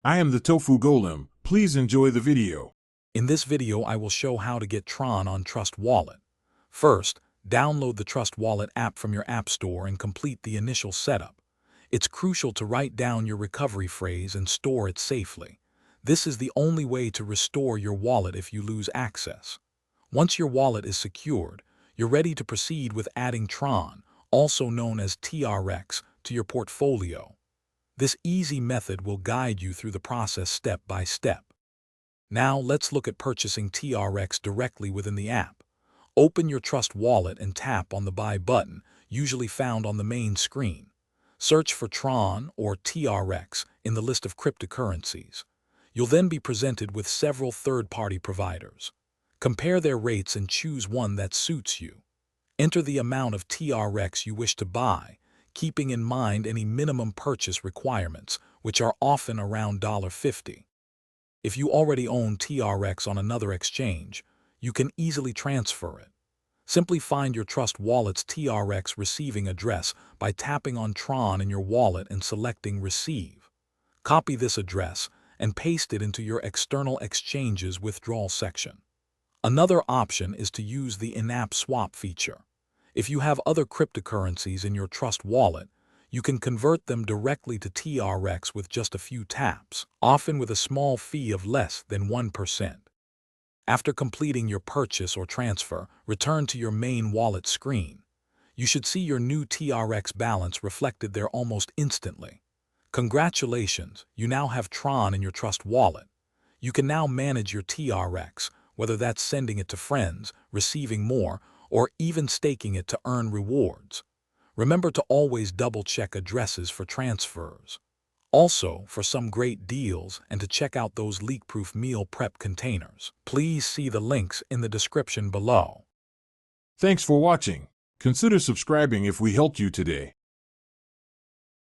I am the Tofu Golem. Please enjoy the video. In this video, I will show how to get Tron on Trust Wallet. First, download the Trust Wallet app from your App Store and complete the initial setup. It's crucial to write down your recovery phrase and store it safely. This is the only way to restore your wallet if you lose access. Once your wallet is secured, you're ready to proceed with adding Tron, also known as TRX, to your portfolio. This easy method will guide you through the process step by step. Now let's look at purchasing TRX directly within the app. Open your Trust Wallet and tap on the Buy button, usually found on the main screen. Search for Tron or TRX in the list of cryptocurrencies. You'll then be presented with several third-party providers. Compare their rates and choose one that suits you. Enter the amount of TRX you wish to buy, keeping in mind any minimum purchase requirements, which are often around $50. If you already own TRX on another exchange, you can easily transfer it. Simply find your Trust Wallet's TRX receiving address by tapping on Tron in your wallet and selecting Receive. Copy this address and paste it into your external exchange's withdrawal section. Another option is to use the in-app swap feature. If you have other cryptocurrencies in your Trust Wallet, you can convert them directly to TRX with just a few taps, often with a small fee of less than 1%. After completing your purchase or transfer, return to your main wallet screen. You should see your new TRX balance reflected there almost instantly. Congratulations, you now have Tron in your Trust Wallet. You can now manage your TRX, whether that's sending it to friends, receiving more, or even staking it to earn rewards. Remember to always double-check addresses for transfers. Also, for some great deals and to check out those leak-proof meal prep containers, please see the links in the description below. Thanks for watching. Consider subscribing if we helped you today.